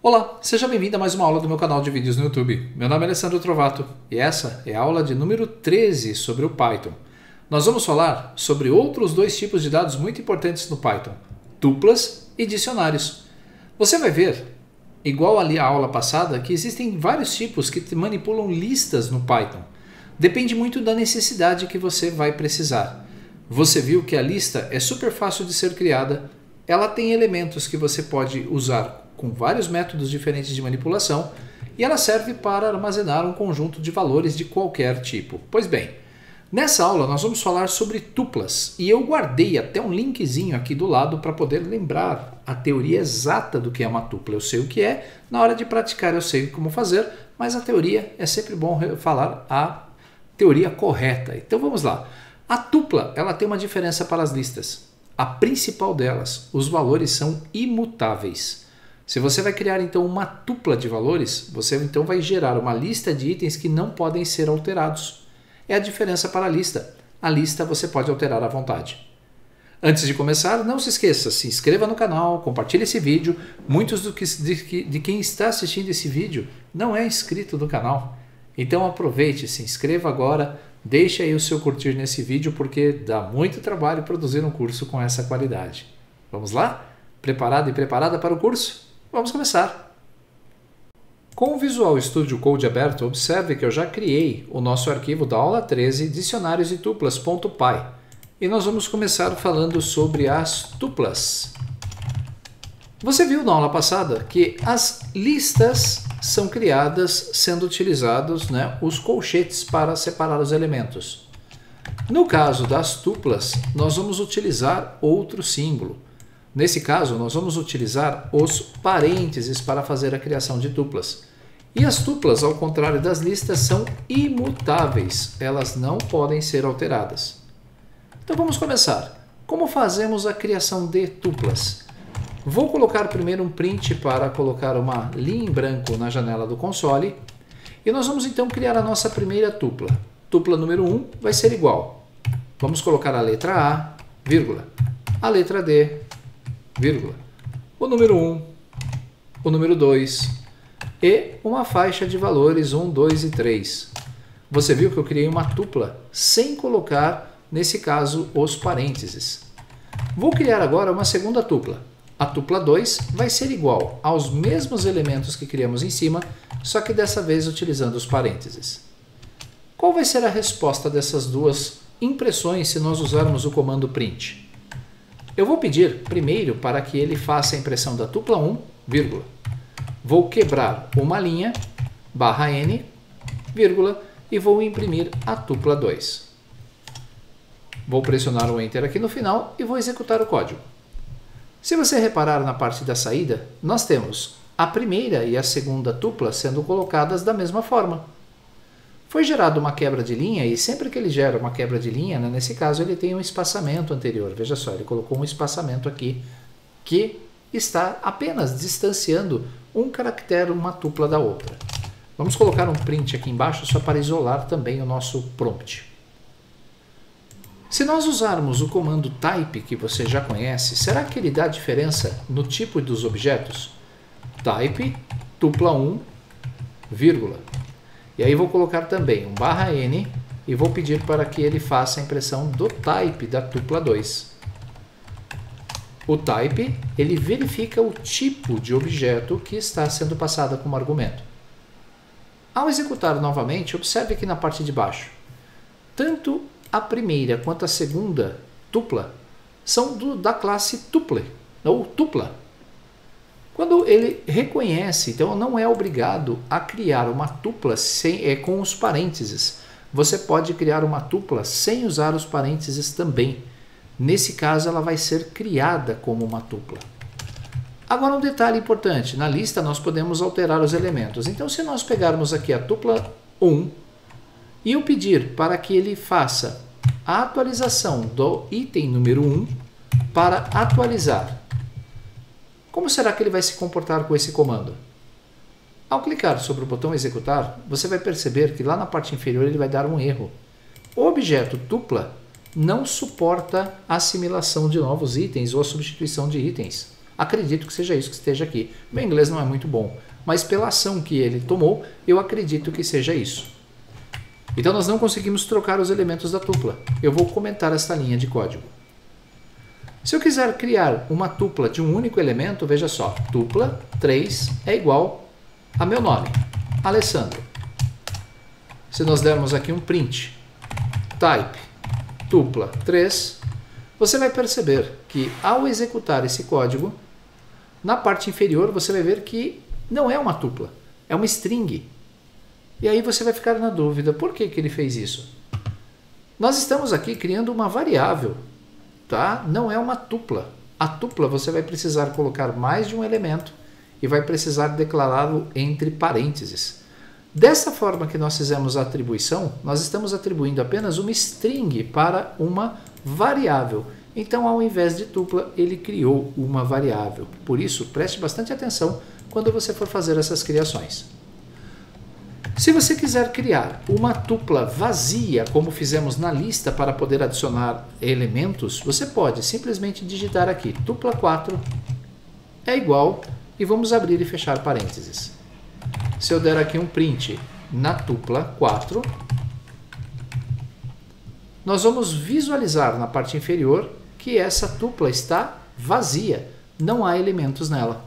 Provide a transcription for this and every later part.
Olá, seja bem-vindo a mais uma aula do meu canal de vídeos no YouTube. Meu nome é Alessandro Trovato e essa é a aula de número 13 sobre o Python. Nós vamos falar sobre outros dois tipos de dados muito importantes no Python, tuplas e dicionários. Você vai ver, igual ali a aula passada, que existem vários tipos que manipulam listas no Python. Depende muito da necessidade que você vai precisar. Você viu que a lista é super fácil de ser criada, ela tem elementos que você pode usar com vários métodos diferentes de manipulação e ela serve para armazenar um conjunto de valores de qualquer tipo. Pois bem, nessa aula nós vamos falar sobre tuplas e eu guardei até um linkzinho aqui do lado para poder lembrar a teoria exata do que é uma tupla. Eu sei o que é, na hora de praticar eu sei como fazer, mas a teoria é sempre bom falar a teoria correta. Então vamos lá. A tupla ela tem uma diferença para as listas. A principal delas, os valores são imutáveis. Se você vai criar então uma tupla de valores, você então vai gerar uma lista de itens que não podem ser alterados. É a diferença para a lista. A lista você pode alterar à vontade. Antes de começar, não se esqueça, se inscreva no canal, compartilhe esse vídeo. Muitos de quem está assistindo esse vídeo não é inscrito no canal. Então aproveite, se inscreva agora, deixe aí o seu curtir nesse vídeo porque dá muito trabalho produzir um curso com essa qualidade. Vamos lá? Preparado e preparada para o curso? Vamos começar! Com o Visual Studio Code aberto, observe que eu já criei o nosso arquivo da aula 13, dicionários e tuplas.py. E nós vamos começar falando sobre as tuplas. Você viu na aula passada que as listas são criadas sendo utilizados os colchetes para separar os elementos. No caso das tuplas, nós vamos utilizar outro símbolo. Nesse caso, nós vamos utilizar os parênteses para fazer a criação de tuplas. E as tuplas, ao contrário das listas, são imutáveis. Elas não podem ser alteradas. Então vamos começar. Como fazemos a criação de tuplas? Vou colocar primeiro um print para colocar uma linha em branco na janela do console. E nós vamos então criar a nossa primeira tupla. Tupla número 1 vai ser igual. Vamos colocar a letra A, vírgula, a letra D, vírgula, o número 1, o número 2 e uma faixa de valores 1, 2 e 3. Você viu que eu criei uma tupla sem colocar, nesse caso, os parênteses. Vou criar agora uma segunda tupla. A tupla 2 vai ser igual aos mesmos elementos que criamos em cima, só que dessa vez utilizando os parênteses. Qual vai ser a resposta dessas duas impressões se nós usarmos o comando print? Eu vou pedir primeiro para que ele faça a impressão da tupla 1, vírgula. Vou quebrar uma linha, barra N, vírgula, e vou imprimir a tupla 2. Vou pressionar o Enter aqui no final e vou executar o código. Se você reparar na parte da saída, nós temos a primeira e a segunda tupla sendo colocadas da mesma forma. Foi gerada uma quebra de linha e sempre que ele gera uma quebra de linha, nesse caso ele tem um espaçamento anterior. Veja só, ele colocou um espaçamento aqui que está apenas distanciando um caractere, uma tupla da outra. Vamos colocar um print aqui embaixo só para isolar também o nosso prompt. Se nós usarmos o comando type que você já conhece, será que ele dá diferença no tipo dos objetos? Type, tupla 1, vírgula. E aí vou colocar também um barra N e vou pedir para que ele faça a impressão do type da tupla 2. O type, ele verifica o tipo de objeto que está sendo passado como argumento. Ao executar novamente, observe aqui na parte de baixo. Tanto a primeira quanto a segunda tupla são da classe tuple, ou tupla. Quando ele reconhece, então não é obrigado a criar uma tupla com os parênteses. Você pode criar uma tupla sem usar os parênteses também. Nesse caso, ela vai ser criada como uma tupla. Agora um detalhe importante, na lista nós podemos alterar os elementos. Então se nós pegarmos aqui a tupla 1 e eu pedir para que ele faça a atualização do item número 1 para atualizar, como será que ele vai se comportar com esse comando? Ao clicar sobre o botão executar, você vai perceber que lá na parte inferior ele vai dar um erro. O objeto tupla não suporta a assimilação de novos itens ou a substituição de itens. Acredito que seja isso que esteja aqui. Meu inglês não é muito bom, mas pela ação que ele tomou, eu acredito que seja isso. Então nós não conseguimos trocar os elementos da tupla. Eu vou comentar esta linha de código. Se eu quiser criar uma tupla de um único elemento, veja só, tupla 3 é igual a meu nome, Alessandro. Se nós dermos aqui um print, type tupla 3, você vai perceber que ao executar esse código, na parte inferior você vai ver que não é uma tupla, é uma string. E aí você vai ficar na dúvida, por que ele fez isso? Nós estamos aqui criando uma variável, tá? Não é uma tupla. A tupla você vai precisar colocar mais de um elemento e vai precisar declará-lo entre parênteses. Dessa forma que nós fizemos a atribuição, nós estamos atribuindo apenas uma string para uma variável. Então, ao invés de tupla, ele criou uma variável. Por isso, preste bastante atenção quando você for fazer essas criações. Se você quiser criar uma tupla vazia, como fizemos na lista para poder adicionar elementos, você pode simplesmente digitar aqui tupla 4 é igual e vamos abrir e fechar parênteses. Se eu der aqui um print na tupla 4, nós vamos visualizar na parte inferior que essa tupla está vazia, não há elementos nela.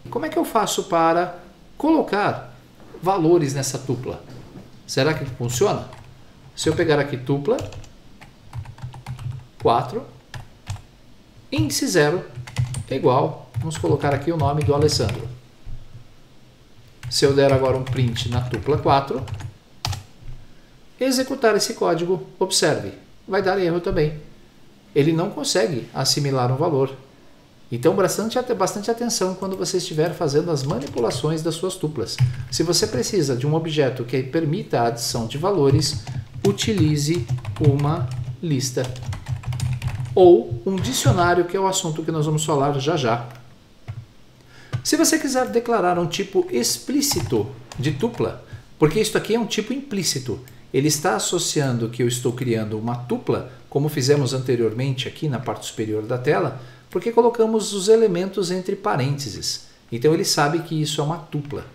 Como é que eu faço para colocar valores nessa tupla? Será que funciona? Se eu pegar aqui tupla 4, índice 0 é igual, vamos colocar aqui o nome do Alessandro. Se eu der agora um print na tupla 4, executar esse código, observe, vai dar erro também. Ele não consegue assimilar um valor. Então, bastante atenção quando você estiver fazendo as manipulações das suas tuplas. Se você precisa de um objeto que permita a adição de valores, utilize uma lista ou um dicionário, que é o assunto que nós vamos falar já já. Se você quiser declarar um tipo explícito de tupla, porque isso aqui é um tipo implícito, ele está associando que eu estou criando uma tupla, como fizemos anteriormente aqui na parte superior da tela, porque colocamos os elementos entre parênteses. Então ele sabe que isso é uma tupla.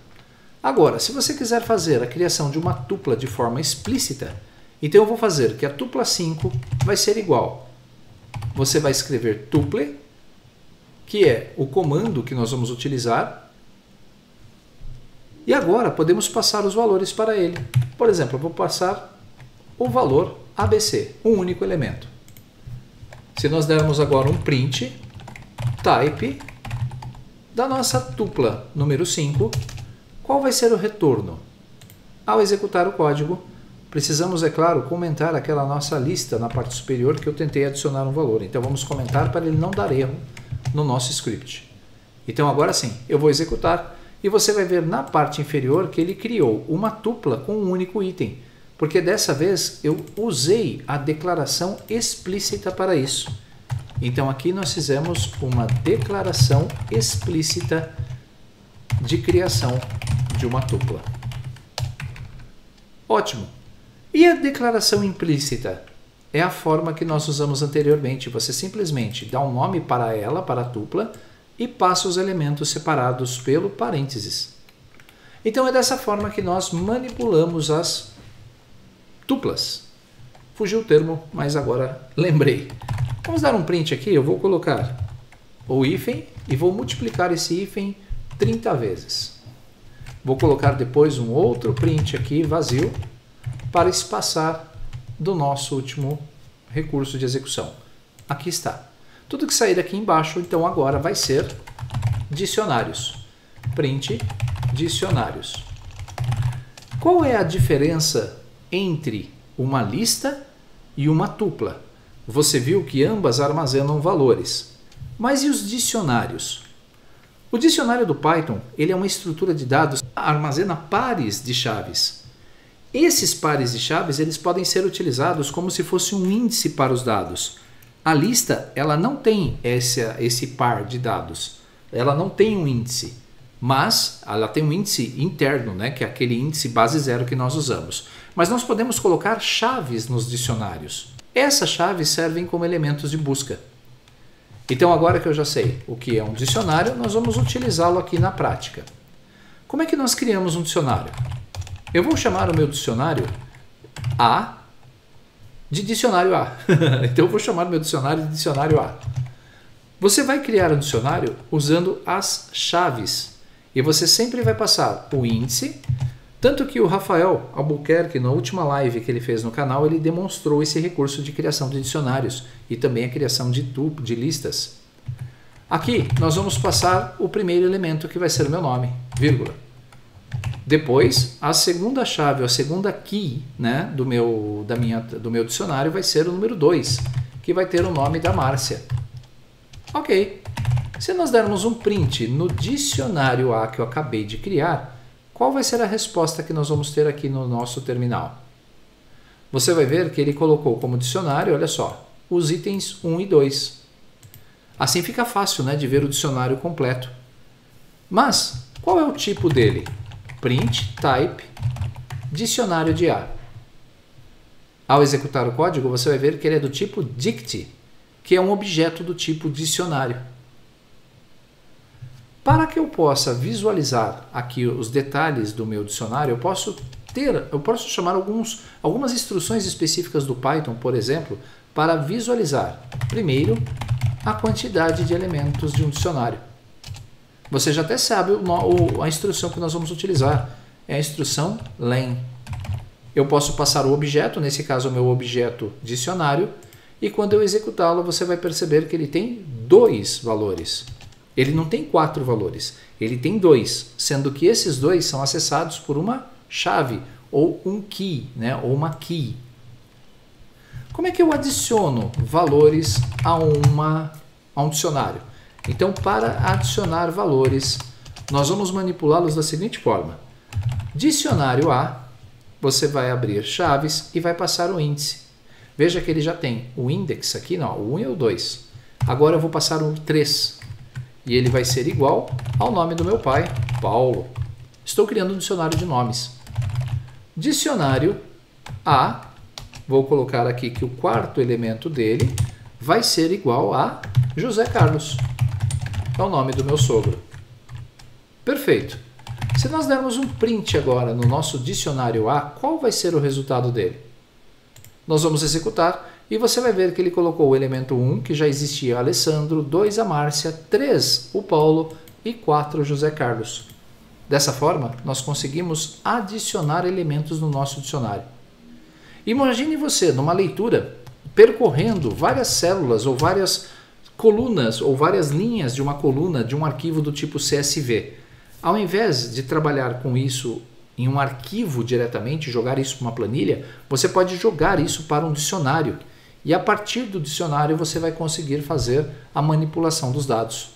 Agora, se você quiser fazer a criação de uma tupla de forma explícita, então eu vou fazer que a tupla 5 vai ser igual. Você vai escrever tuple, que é o comando que nós vamos utilizar. E agora podemos passar os valores para ele. Por exemplo, eu vou passar o valor ABC, um único elemento. Se nós dermos agora um print, type, da nossa tupla número 5, qual vai ser o retorno? Ao executar o código, precisamos, é claro, comentar aquela nossa lista na parte superior que eu tentei adicionar um valor. Então vamos comentar para ele não dar erro no nosso script. Então agora sim, eu vou executar e você vai ver na parte inferior que ele criou uma tupla com um único item, porque dessa vez eu usei a declaração explícita para isso. Então aqui nós fizemos uma declaração explícita de criação de uma tupla. Ótimo! E a declaração implícita? É a forma que nós usamos anteriormente. Você simplesmente dá um nome para ela, para a tupla, e passa os elementos separados pelo parênteses. Então é dessa forma que nós manipulamos as tuplas. Fugiu o termo, mas agora lembrei. Vamos dar um print aqui, eu vou colocar o hífen e vou multiplicar esse hífen 30 vezes. Vou colocar depois um outro print aqui vazio para espaçar do nosso último recurso de execução. Aqui está. Tudo que sair aqui embaixo, então agora vai ser dicionários. Print dicionários. Qual é a diferença entre uma lista e uma tupla? Você viu que ambas armazenam valores. Mas e os dicionários? O dicionário do Python, ele é uma estrutura de dados que armazena pares de chaves. Esses pares de chaves eles podem ser utilizados como se fosse um índice para os dados. A lista ela não tem esse par de dados, ela não tem um índice, mas ela tem um índice interno, né, que é aquele índice base 0 que nós usamos. Mas nós podemos colocar chaves nos dicionários. Essas chaves servem como elementos de busca. Então, agora que eu já sei o que é um dicionário, nós vamos utilizá-lo aqui na prática. Como é que nós criamos um dicionário? Eu vou chamar o meu dicionário A de dicionário A. Então, eu vou chamar o meu dicionário de dicionário A. Você vai criar um dicionário usando as chaves. E você sempre vai passar o índice. Tanto que o Rafael Albuquerque, na última live que ele fez no canal, ele demonstrou esse recurso de criação de dicionários e também a criação de listas. Aqui nós vamos passar o primeiro elemento, que vai ser o meu nome, vírgula. Depois, a segunda chave, a segunda key, né, do meu dicionário vai ser o número 2, que vai ter o nome da Márcia. Ok. Se nós dermos um print no dicionário A que eu acabei de criar, qual vai ser a resposta que nós vamos ter aqui no nosso terminal? Você vai ver que ele colocou como dicionário, olha só, os itens 1 e 2. Assim fica fácil, né, de ver o dicionário completo. Mas, qual é o tipo dele? Print type dicionário de A. Ao executar o código, você vai ver que ele é do tipo dict, que é um objeto do tipo dicionário. Para que eu possa visualizar aqui os detalhes do meu dicionário, eu posso chamar algumas instruções específicas do Python, por exemplo, para visualizar, primeiro, a quantidade de elementos de um dicionário. Você já até sabe a instrução que nós vamos utilizar, é a instrução len. Eu posso passar o objeto, nesse caso o meu objeto dicionário, e quando eu executá-lo você vai perceber que ele tem 2 valores. Ele não tem 4 valores, ele tem 2, sendo que esses 2 são acessados por uma chave, ou um key, né, ou uma key. Como é que eu adiciono valores a um dicionário? Então, para adicionar valores, nós vamos manipulá-los da seguinte forma. Dicionário A, você vai abrir chaves e vai passar o índice. Veja que ele já tem o index aqui, não, o 1 e o 2. Agora eu vou passar o 3. E ele vai ser igual ao nome do meu pai, Paulo. Estou criando um dicionário de nomes. Dicionário A, vou colocar aqui que o quarto elemento dele vai ser igual a José Carlos. É o nome do meu sogro. Perfeito. Se nós dermos um print agora no nosso dicionário A, qual vai ser o resultado dele? Nós vamos executar e você vai ver que ele colocou o elemento 1, que já existia Alessandro, 2 a Márcia, 3 o Paulo e 4 o José Carlos. Dessa forma, nós conseguimos adicionar elementos no nosso dicionário. Imagine você, numa leitura, percorrendo várias células ou várias colunas ou várias linhas de uma coluna de um arquivo do tipo CSV. Ao invés de trabalhar com isso em um arquivo diretamente, jogar isso para uma planilha, você pode jogar isso para um dicionário. E a partir do dicionário você vai conseguir fazer a manipulação dos dados.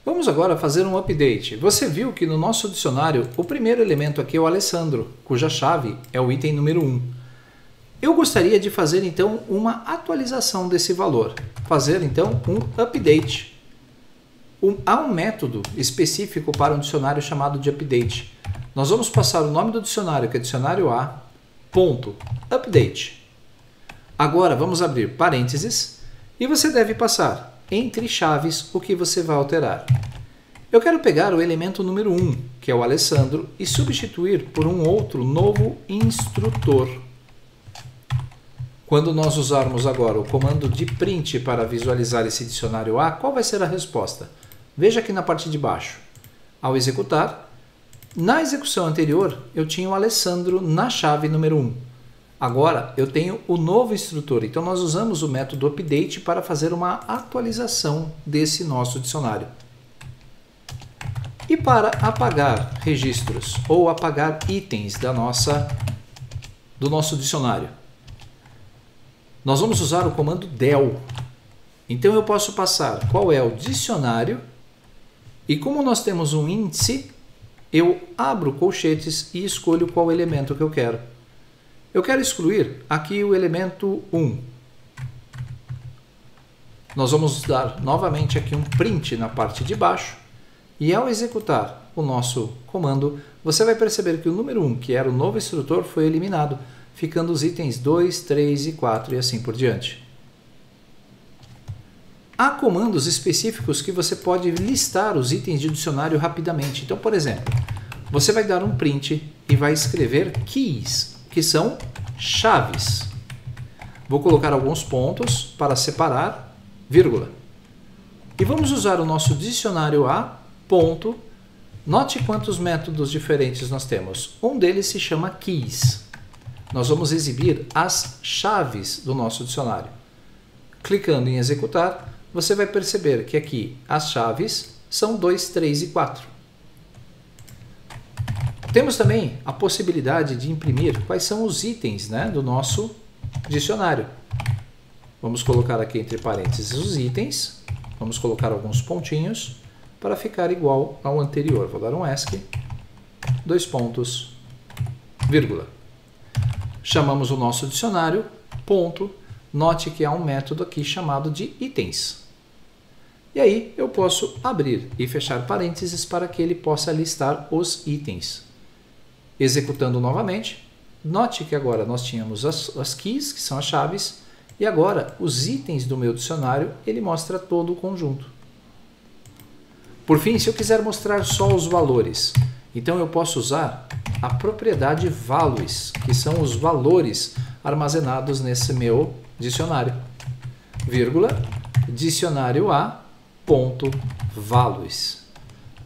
Vamos agora fazer um update. Você viu que no nosso dicionário o primeiro elemento aqui é o Alessandro, cuja chave é o item número 1. Eu gostaria de fazer então uma atualização desse valor. Fazer então um update. Há um método específico para um dicionário chamado de update. Nós vamos passar o nome do dicionário, que é dicionário A, ponto, update. Agora vamos abrir parênteses e você deve passar entre chaves o que você vai alterar. Eu quero pegar o elemento número 1, que é o Alessandro, e substituir por um outro novo instrutor. Quando nós usarmos agora o comando de print para visualizar esse dicionário A, qual vai ser a resposta? Veja aqui na parte de baixo. Ao executar, na execução anterior eu tinha o Alessandro na chave número 1. Agora eu tenho o novo instrutor, então nós usamos o método update para fazer uma atualização desse nosso dicionário. E para apagar registros ou apagar itens do nosso dicionário, nós vamos usar o comando del. Então eu posso passar qual é o dicionário e como nós temos um índice, eu abro colchetes e escolho qual elemento que eu quero. Eu quero excluir aqui o elemento 1. Nós vamos dar novamente aqui um print na parte de baixo e ao executar o nosso comando, você vai perceber que o número 1, que era o novo instrutor, foi eliminado. ficando os itens 2, 3 e 4 e assim por diante. Há comandos específicos que você pode listar os itens de dicionário rapidamente. Então, por exemplo, você vai dar um print e vai escrever keys, que são chaves. Vou colocar alguns pontos para separar, vírgula. E vamos usar o nosso dicionário A, ponto. Note quantos métodos diferentes nós temos. Um deles se chama keys. Nós vamos exibir as chaves do nosso dicionário. Clicando em executar, você vai perceber que aqui as chaves são 2, 3 e 4. Temos também a possibilidade de imprimir quais são os itens, do nosso dicionário. Vamos colocar aqui entre parênteses os itens. Vamos colocar alguns pontinhos para ficar igual ao anterior. Vou dar um ESC, 2 pontos, vírgula. Chamamos o nosso dicionário, ponto. Note que há um método aqui chamado de itens. E aí eu posso abrir e fechar parênteses para que ele possa listar os itens. Executando novamente, note que agora nós tínhamos as keys, que são as chaves, e agora os itens do meu dicionário, ele mostra todo o conjunto. Por fim, se eu quiser mostrar só os valores, então eu posso usar a propriedade values, que são os valores armazenados nesse meu dicionário, vírgula, dicionário A, ponto, values.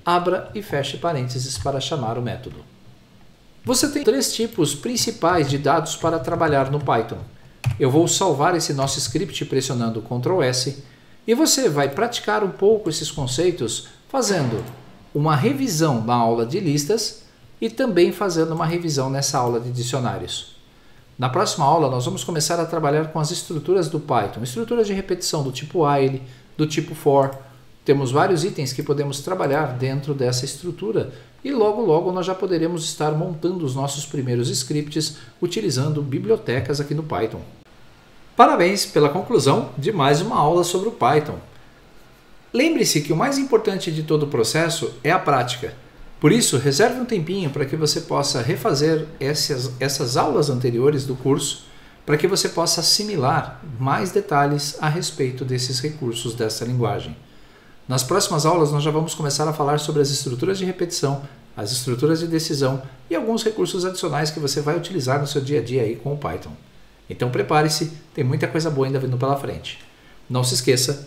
Abra e feche parênteses para chamar o método. Você tem 3 tipos principais de dados para trabalhar no Python. Eu vou salvar esse nosso script pressionando Ctrl S e você vai praticar um pouco esses conceitos fazendo uma revisão na aula de listas e também fazendo uma revisão nessa aula de dicionários. Na próxima aula nós vamos começar a trabalhar com as estruturas do Python, estruturas de repetição do tipo while, do tipo for. Temos vários itens que podemos trabalhar dentro dessa estrutura e logo nós já poderemos estar montando os nossos primeiros scripts utilizando bibliotecas aqui no Python. Parabéns pela conclusão de mais uma aula sobre o Python. Lembre-se que o mais importante de todo o processo é a prática. Por isso, reserve um tempinho para que você possa refazer essas aulas anteriores do curso, para que você possa assimilar mais detalhes a respeito desses recursos dessa linguagem. Nas próximas aulas nós já vamos começar a falar sobre as estruturas de repetição, as estruturas de decisão e alguns recursos adicionais que você vai utilizar no seu dia a dia aí com o Python. Então prepare-se, tem muita coisa boa ainda vindo pela frente. Não se esqueça,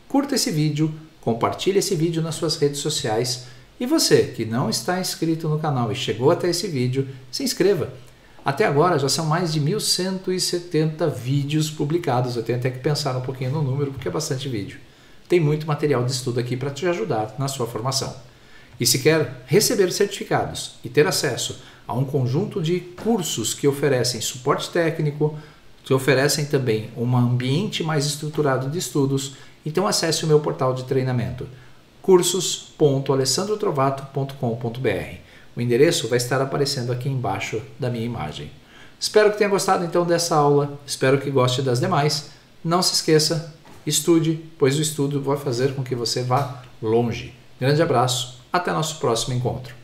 curta esse vídeo, compartilhe esse vídeo nas suas redes sociais e você que não está inscrito no canal e chegou até esse vídeo, se inscreva. Até agora já são mais de 1.170 vídeos publicados, eu tenho até que pensar um pouquinho no número porque é bastante vídeo. Tem muito material de estudo aqui para te ajudar na sua formação. E se quer receber certificados e ter acesso a um conjunto de cursos que oferecem suporte técnico, que oferecem também um ambiente mais estruturado de estudos, então acesse o meu portal de treinamento, cursos.alessandrotrovato.com.br. O endereço vai estar aparecendo aqui embaixo da minha imagem. Espero que tenha gostado então dessa aula, espero que goste das demais. Não se esqueça, estude, pois o estudo vai fazer com que você vá longe. Grande abraço, até nosso próximo encontro.